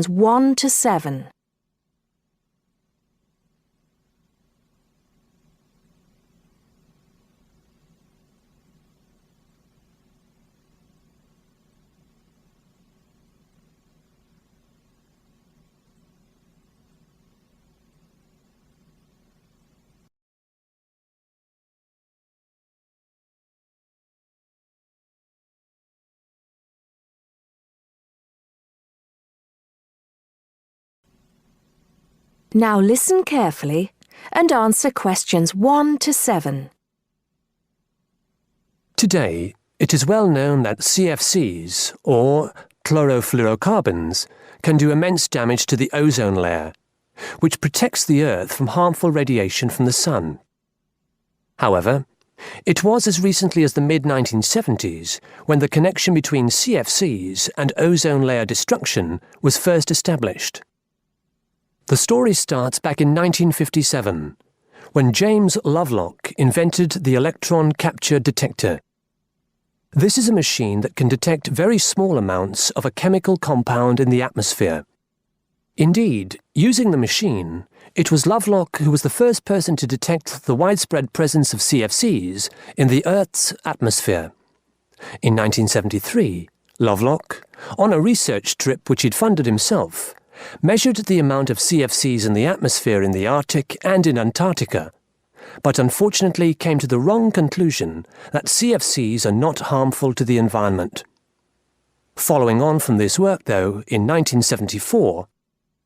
1 to 7. Now listen carefully and answer questions 1 to 7. Today, it is well known that CFCs, or chlorofluorocarbons, can do immense damage to the ozone layer, which protects the Earth from harmful radiation from the Sun. However, it was as recently as the mid-1970s when the connection between CFCs and ozone layer destruction was first established. The story starts back in 1957, when James Lovelock invented the electron capture detector. This is a machine that can detect very small amounts of a chemical compound in the atmosphere. Indeed, using the machine, it was Lovelock who was the first person to detect the widespread presence of CFCs in the Earth's atmosphere. In 1973, Lovelock, on a research trip which he'd funded himself, measured the amount of CFCs in the atmosphere in the Arctic and in Antarctica, but unfortunately came to the wrong conclusion that CFCs are not harmful to the environment. Following on from this work, though, in 1974,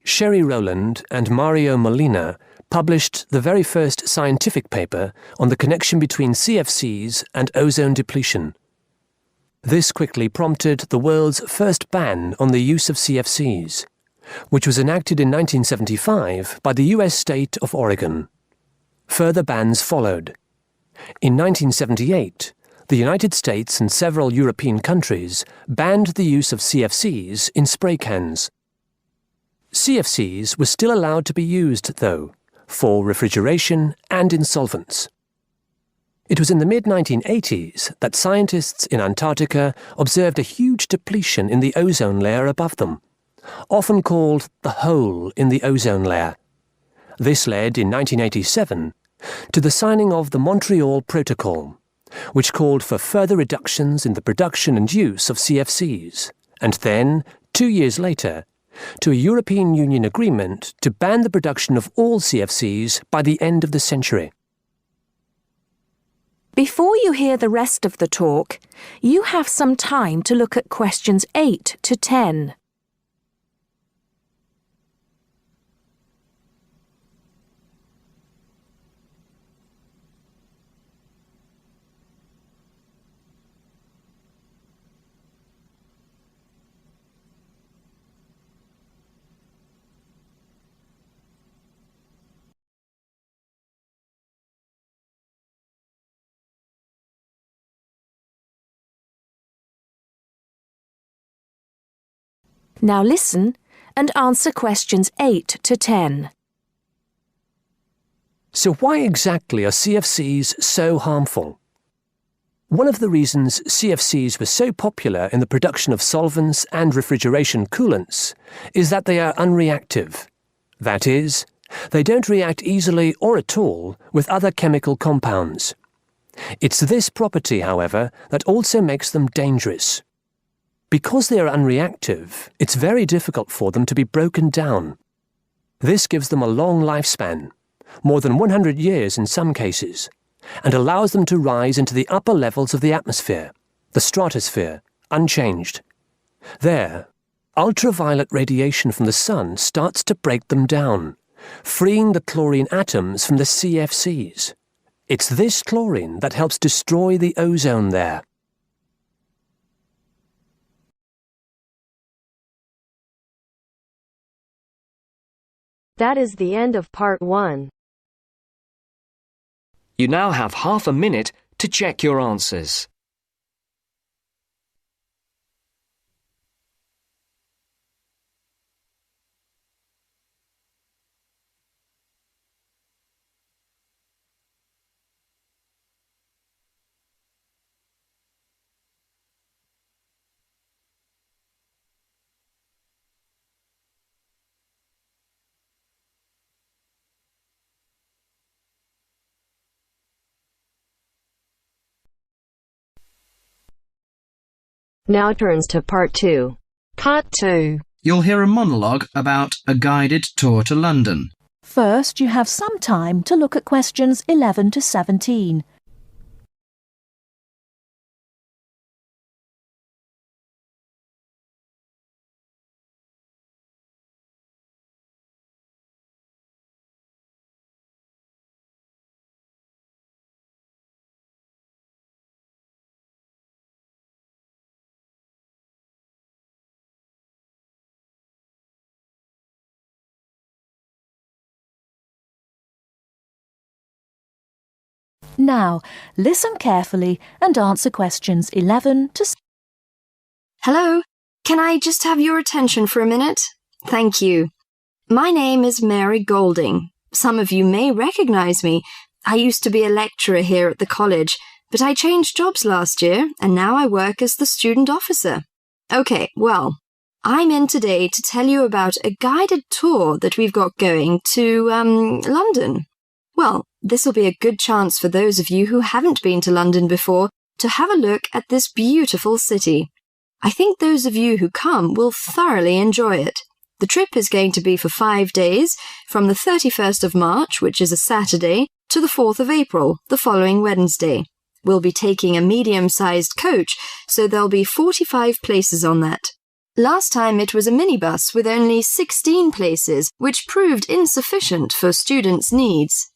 Sherry Rowland and Mario Molina published the very first scientific paper on the connection between CFCs and ozone depletion. This quickly prompted the world's first ban on the use of CFCs, which was enacted in 1975 by the US state of Oregon. Further bans followed. In 1978, the United States and several European countries banned the use of CFCs in spray cans. CFCs were still allowed to be used, though, for refrigeration and in solvents. It was in the mid-1980s that scientists in Antarctica observed a huge depletion in the ozone layer above them, often called the hole in the ozone layer. This led, in 1987, to the signing of the Montreal Protocol, which called for further reductions in the production and use of CFCs, and then, 2 years later, to a European Union agreement to ban the production of all CFCs by the end of the century. Before you hear the rest of the talk, you have some time to look at questions 8 to 10. Now listen and answer questions 8 to 10. So why exactly are CFCs so harmful? One of the reasons CFCs were so popular in the production of solvents and refrigeration coolants is that they are unreactive. That is, they don't react easily or at all with other chemical compounds. It's this property, however, that also makes them dangerous. Because they are unreactive, it's very difficult for them to be broken down. This gives them a long lifespan, more than 100 years in some cases, and allows them to rise into the upper levels of the atmosphere, the stratosphere, unchanged. There, ultraviolet radiation from the sun starts to break them down, freeing the chlorine atoms from the CFCs. It's this chlorine that helps destroy the ozone there. That is the end of part 1. You now have half a minute to check your answers. Now turns to part 2. Part 2. You'll hear a monologue about a guided tour to London. First, you have some time to look at questions 11 to 17. Now, listen carefully and answer questions 11 to 17. Hello, can I just have your attention for a minute? Thank you. My name is Mary Golding. Some of you may recognize me. I used to be a lecturer here at the college, but I changed jobs last year and now I work as the student officer. Okay, well, I'm in today to tell you about a guided tour that we've got going to, London. Well, this will be a good chance for those of you who haven't been to London before to have a look at this beautiful city. I think those of you who come will thoroughly enjoy it. The trip is going to be for 5 days, from the 31st of March, which is a Saturday, to the 4th of April, the following Wednesday. We'll be taking a medium-sized coach, so there'll be 45 places on that. Last time it was a minibus with only 16 places, which proved insufficient for students' needs.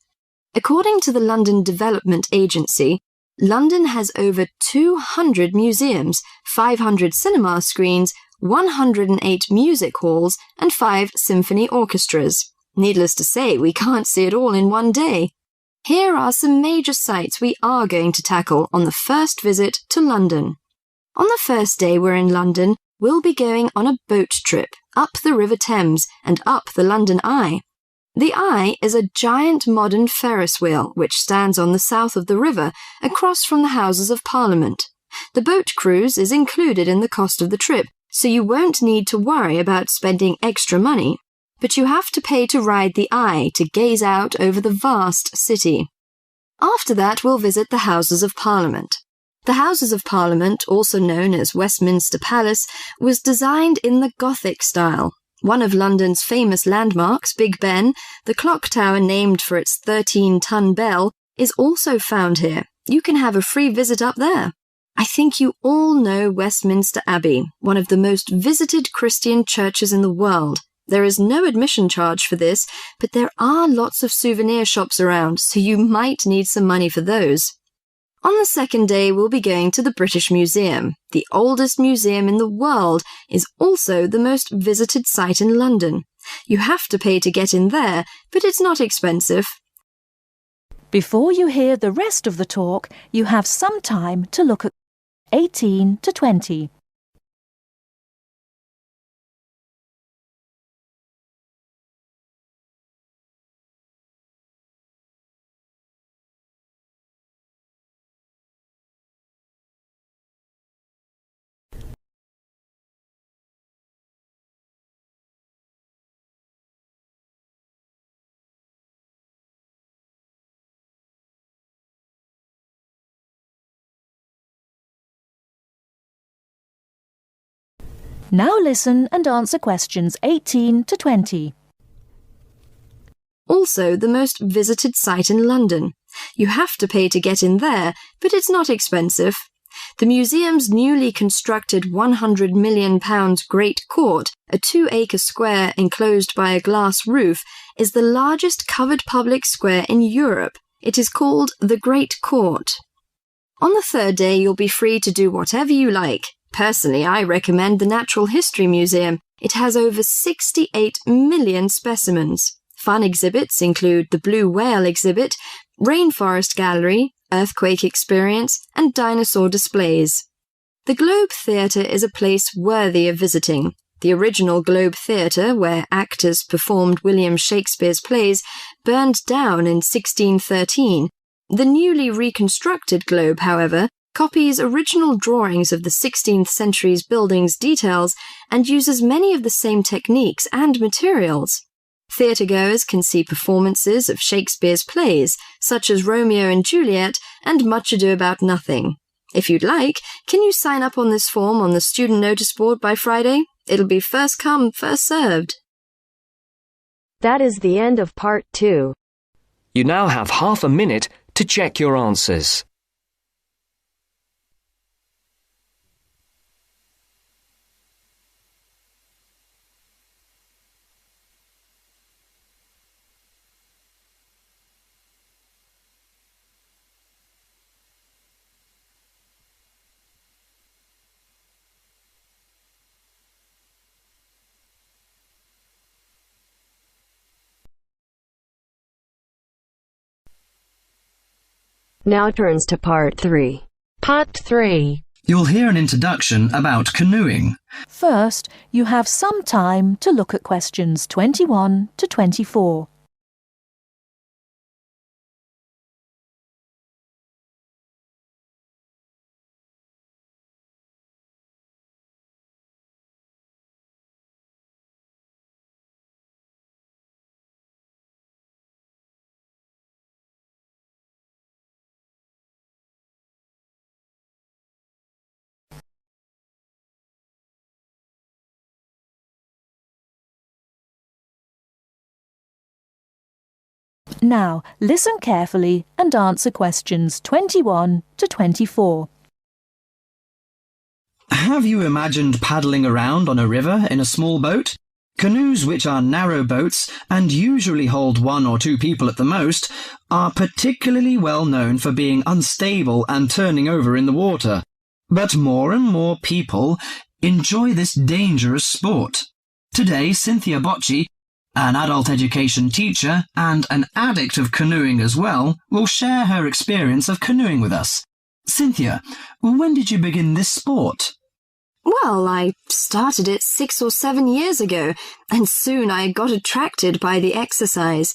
According to the London Development Agency, London has over 200 museums, 500 cinema screens, 108 music halls, and 5 symphony orchestras. Needless to say, we can't see it all in one day. Here are some major sites we are going to tackle on the first visit to London. On the first day we're in London, we'll be going on a boat trip up the River Thames and up the London Eye. The Eye is a giant modern Ferris wheel which stands on the south of the river, across from the Houses of Parliament. The boat cruise is included in the cost of the trip, so you won't need to worry about spending extra money. But you have to pay to ride the Eye to gaze out over the vast city. After that, we'll visit the Houses of Parliament. The Houses of Parliament, also known as Westminster Palace, was designed in the Gothic style. One of London's famous landmarks, Big Ben, the clock tower named for its 13-ton bell, is also found here. You can have a free visit up there. I think you all know Westminster Abbey, one of the most visited Christian churches in the world. There is no admission charge for this, but there are lots of souvenir shops around, so you might need some money for those. On the second day, we'll be going to the British Museum. The oldest museum in the world is also the most visited site in London. You have to pay to get in there, but it's not expensive. Before you hear the rest of the talk, you have some time to look at 18 to 20. Now listen and answer questions 18 to 20. Also the most visited site in London. You have to pay to get in there, but it's not expensive. The museum's newly constructed £100 million Great Court, a 2-acre square enclosed by a glass roof, is the largest covered public square in Europe. It is called the Great Court. On the third day, you'll be free to do whatever you like. Personally, I recommend the Natural History Museum. It has over 68 million specimens. Fun exhibits include the Blue Whale exhibit, Rainforest Gallery, Earthquake Experience, and dinosaur displays. The Globe Theatre is a place worthy of visiting. The original Globe Theatre, where actors performed William Shakespeare's plays, burned down in 1613. The newly reconstructed Globe, however, copies original drawings of the 16th century's building's details and uses many of the same techniques and materials. Theatregoers can see performances of Shakespeare's plays, such as Romeo and Juliet and Much Ado About Nothing. If you'd like, can you sign up on this form on the student notice board by Friday? It'll be first come, first served. That is the end of part 2. You now have half a minute to check your answers. Now turns to part 3. Part 3. You'll hear an introduction about canoeing. First, you have some time to look at questions 21 to 24. Now, listen carefully and answer questions 21 to 24. Have you imagined paddling around on a river in a small boat? Canoes, which are narrow boats and usually hold 1 or 2 people at the most, are particularly well known for being unstable and turning over in the water. But more and more people enjoy this dangerous sport. Today, Cynthia Bocci, an adult education teacher and an addict of canoeing as well, will share her experience of canoeing with us. Cynthia, when did you begin this sport? Well, I started it 6 or 7 years ago, and soon I got attracted by the exercise.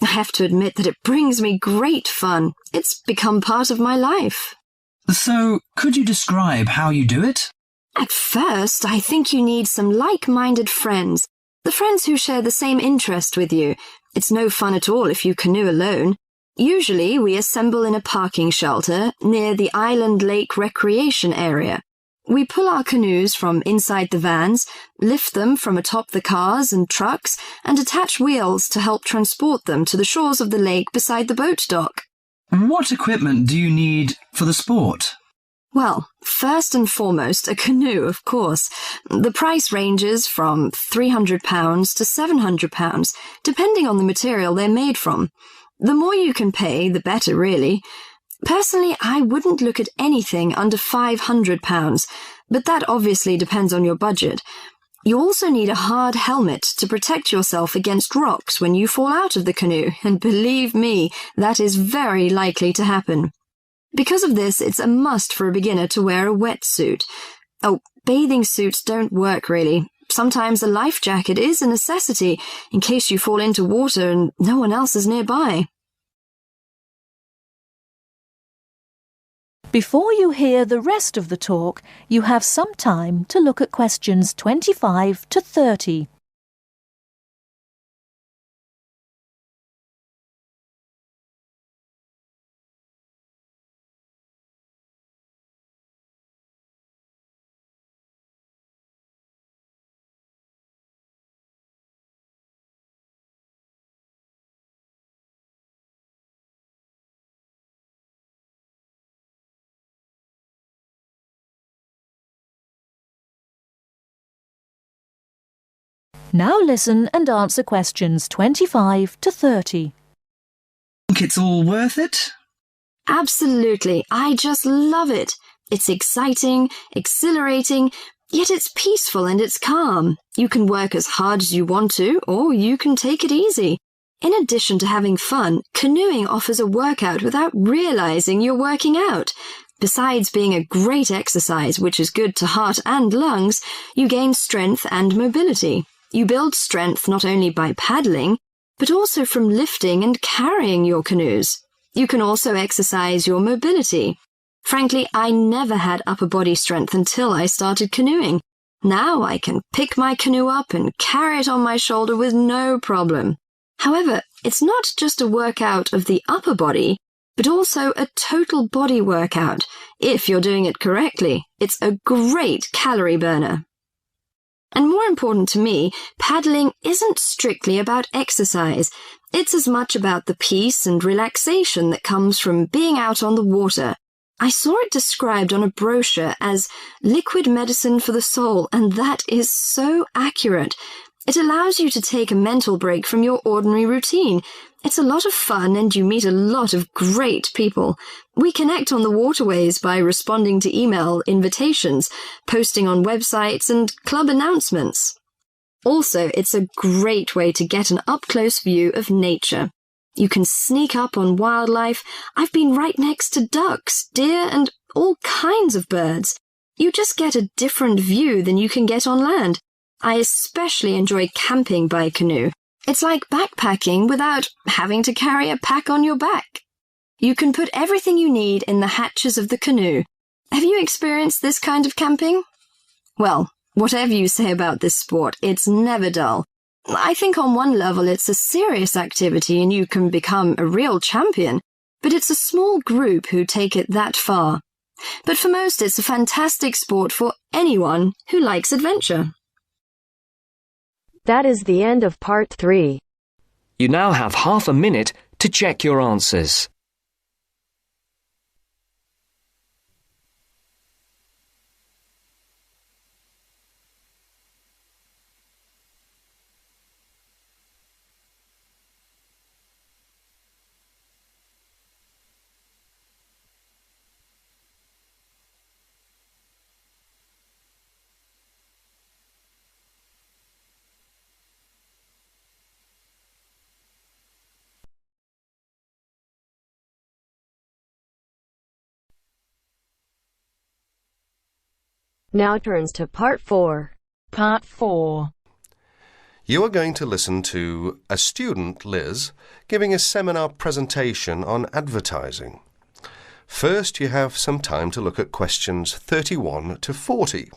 I have to admit that it brings me great fun. It's become part of my life. So, could you describe how you do it? At first, I think you need some like-minded friends. The friends who share the same interest with you. It's no fun at all if you canoe alone. Usually, we assemble in a parking shelter near the Island Lake Recreation Area. We pull our canoes from inside the vans, lift them from atop the cars and trucks, and attach wheels to help transport them to the shores of the lake beside the boat dock. What equipment do you need for the sport? Well, first and foremost, a canoe, of course. The price ranges from £300 to £700, depending on the material they're made from. The more you can pay, the better, really. Personally, I wouldn't look at anything under £500, but that obviously depends on your budget. You also need a hard helmet to protect yourself against rocks when you fall out of the canoe, and believe me, that is very likely to happen. Because of this, it's a must for a beginner to wear a wetsuit. Oh, bathing suits don't work really. Sometimes a life jacket is a necessity in case you fall into water and no one else is nearby. Before you hear the rest of the talk, you have some time to look at questions 25 to 30. Now listen and answer questions 25 to 30. Think it's all worth it? Absolutely. I just love it. It's exciting, exhilarating, yet it's peaceful and it's calm. You can work as hard as you want to, or you can take it easy. In addition to having fun, canoeing offers a workout without realizing you're working out. Besides being a great exercise, which is good to heart and lungs, you gain strength and mobility. You build strength not only by paddling, but also from lifting and carrying your canoes. You can also exercise your mobility. Frankly, I never had upper body strength until I started canoeing. Now I can pick my canoe up and carry it on my shoulder with no problem. However, it's not just a workout of the upper body, but also a total body workout. If you're doing it correctly, it's a great calorie burner. And more important to me, paddling isn't strictly about exercise. It's as much about the peace and relaxation that comes from being out on the water. I saw it described on a brochure as liquid medicine for the soul, and that is so accurate. It allows you to take a mental break from your ordinary routine. It's a lot of fun and you meet a lot of great people. We connect on the waterways by responding to email invitations, posting on websites and club announcements. Also, it's a great way to get an up-close view of nature. You can sneak up on wildlife. I've been right next to ducks, deer, and all kinds of birds. You just get a different view than you can get on land. I especially enjoy camping by canoe. It's like backpacking without having to carry a pack on your back. You can put everything you need in the hatches of the canoe. Have you experienced this kind of camping? Well, whatever you say about this sport, it's never dull. I think on one level it's a serious activity and you can become a real champion, but it's a small group who take it that far. But for most, it's a fantastic sport for anyone who likes adventure. That is the end of part 3. You now have half a minute to check your answers. Now turns to part 4. Part 4. You are going to listen to a student, Liz, giving a seminar presentation on advertising. First, you have some time to look at questions 31 to 40.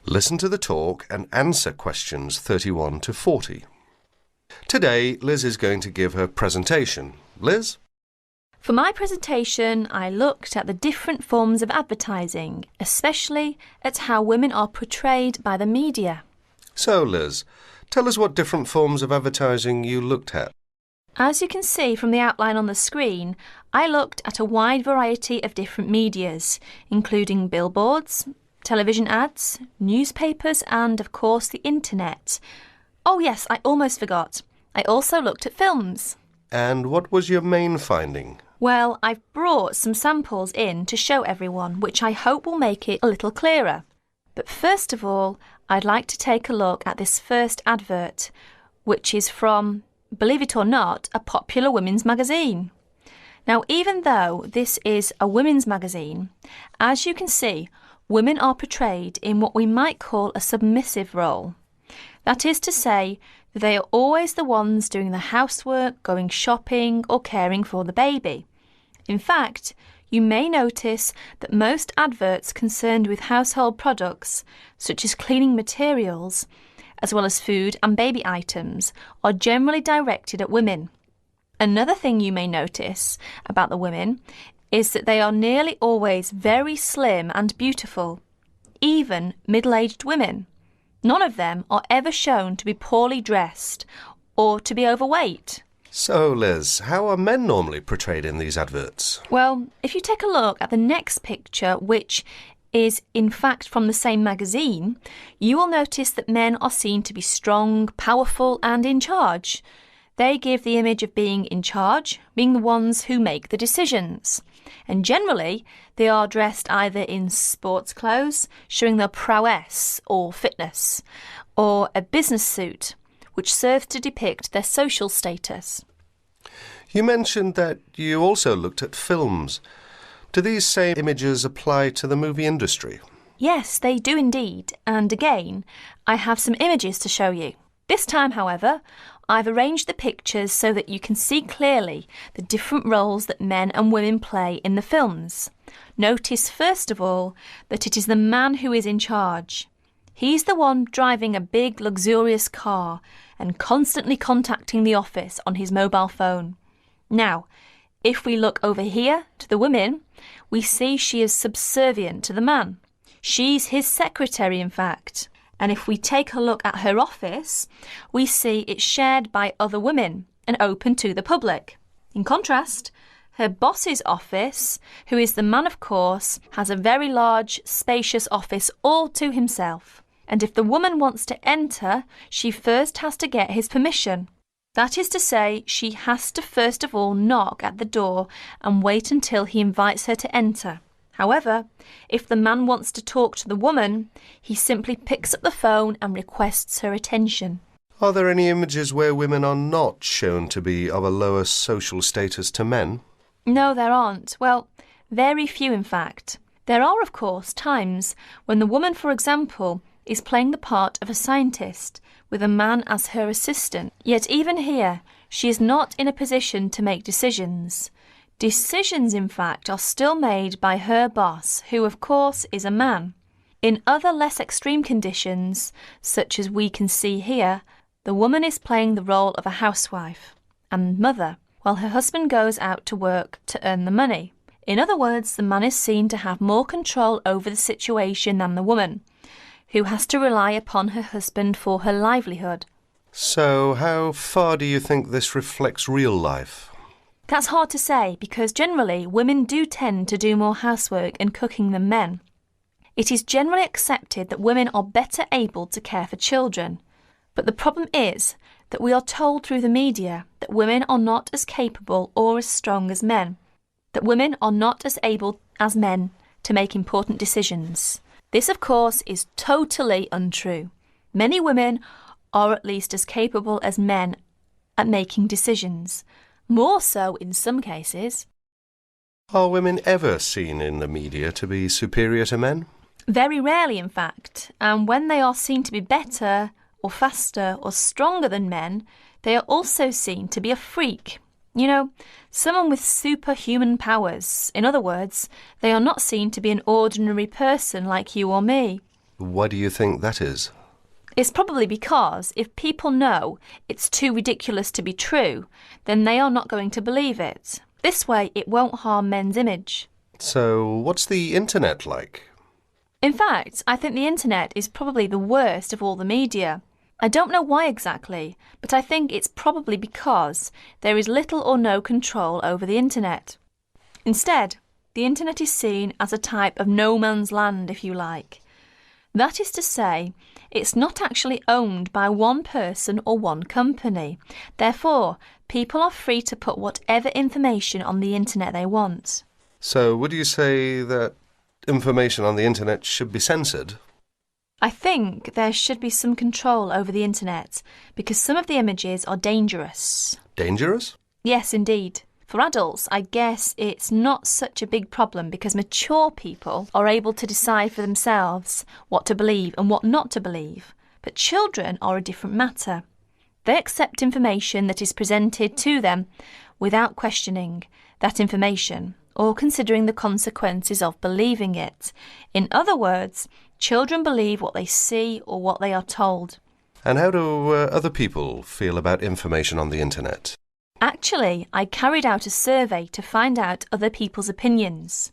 Listen to the talk and answer questions 31 to 40. Today, Liz is going to give her presentation. Liz? For my presentation, I looked at the different forms of advertising, especially at how women are portrayed by the media. So, Liz, tell us what different forms of advertising you looked at. As you can see from the outline on the screen, I looked at a wide variety of different medias, including billboards, television ads, newspapers and, of course, the internet. Oh yes, I almost forgot. I also looked at films. And what was your main finding? Well, I've brought some samples in to show everyone, which I hope will make it a little clearer. But first of all, I'd like to take a look at this first advert, which is from, believe it or not, a popular women's magazine. Now, even though this is a women's magazine, as you can see, women are portrayed in what we might call a submissive role. That is to say, that they are always the ones doing the housework, going shopping, or caring for the baby. In fact, you may notice that most adverts concerned with household products, such as cleaning materials, as well as food and baby items, are generally directed at women. Another thing you may notice about the women is that they are nearly always very slim and beautiful, even middle-aged women. None of them are ever shown to be poorly dressed or to be overweight. So, Liz, how are men normally portrayed in these adverts? Well, if you take a look at the next picture, which is in fact from the same magazine, you will notice that men are seen to be strong, powerful and in charge. They give the image of being in charge, being the ones who make the decisions. And generally, they are dressed either in sports clothes, showing their prowess or fitness, or a business suit, which serves to depict their social status. You mentioned that you also looked at films. Do these same images apply to the movie industry? Yes, they do indeed. And again, I have some images to show you. This time, however, I've arranged the pictures so that you can see clearly the different roles that men and women play in the films. Notice, first of all, that it is the man who is in charge. He's the one driving a big, luxurious car and constantly contacting the office on his mobile phone. Now, if we look over here to the women, we see she is subservient to the man. She's his secretary, in fact. And if we take a look at her office, we see it's shared by other women and open to the public. In contrast, her boss's office, who is the man of course, has a very large, spacious office all to himself. And if the woman wants to enter, she first has to get his permission. That is to say, she has to first of all knock at the door and wait until he invites her to enter. However, if the man wants to talk to the woman, he simply picks up the phone and requests her attention. Are there any images where women are not shown to be of a lower social status to men? No, there aren't. Well, very few in fact. There are, of course, times when the woman, for example, is playing the part of a scientist with a man as her assistant. Yet even here, she is not in a position to make decisions. Decisions, in fact, are still made by her boss, who, of course, is a man. In other less extreme conditions, such as we can see here, the woman is playing the role of a housewife and mother, while her husband goes out to work to earn the money. In other words, the man is seen to have more control over the situation than the woman, who has to rely upon her husband for her livelihood. So, how far do you think this reflects real life? That's hard to say because generally women do tend to do more housework and cooking than men. It is generally accepted that women are better able to care for children. But the problem is that we are told through the media that women are not as capable or as strong as men, that women are not as able as men to make important decisions. This, of course, is totally untrue. Many women are at least as capable as men at making decisions, more so in some cases. Are women ever seen in the media to be superior to men? Very rarely, in fact, and when they are seen to be better or faster or stronger than men, they are also seen to be a freak. You know, someone with superhuman powers. In other words, they are not seen to be an ordinary person like you or me. Why do you think that is? It's probably because if people know it's too ridiculous to be true, then they are not going to believe it. This way, it won't harm men's image. So, what's the internet like? In fact, I think the internet is probably the worst of all the media. I don't know why exactly, but I think it's probably because there is little or no control over the internet. Instead, the internet is seen as a type of no man's land, if you like. That is to say, it's not actually owned by one person or one company. Therefore, people are free to put whatever information on the internet they want. So, would you say that information on the internet should be censored? I think there should be some control over the internet because some of the images are dangerous. Dangerous? Yes, indeed. For adults, I guess it's not such a big problem because mature people are able to decide for themselves what to believe and what not to believe. But children are a different matter. They accept information that is presented to them without questioning that information or considering the consequences of believing it. In other words, children believe what they see or what they are told. And how do other people feel about information on the internet? Actually, I carried out a survey to find out other people's opinions.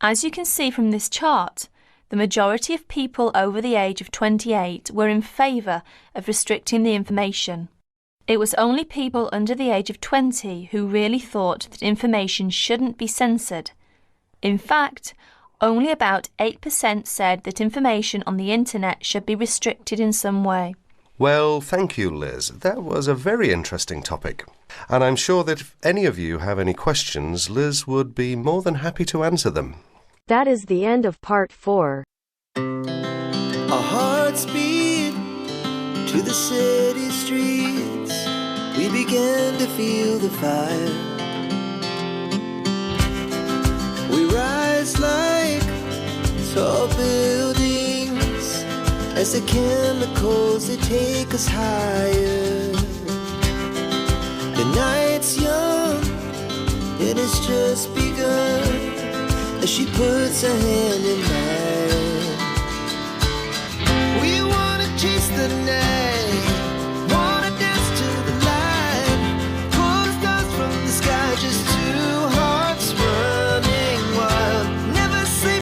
As you can see from this chart, the majority of people over the age of 28 were in favour of restricting the information. It was only people under the age of 20 who really thought that information shouldn't be censored. In fact, only about 8% said that information on the internet should be restricted in some way. Well, thank you, Liz. That was a very interesting topic. And I'm sure that if any of you have any questions, Liz would be more than happy to answer them. That is the end of part 4. Our hearts beat to the city streets. we began to feel the fire. We rise like tall buildings as the chemicals they take us higher. The night's young, it has just begun as she puts her hand in mine. We wanna chase the night.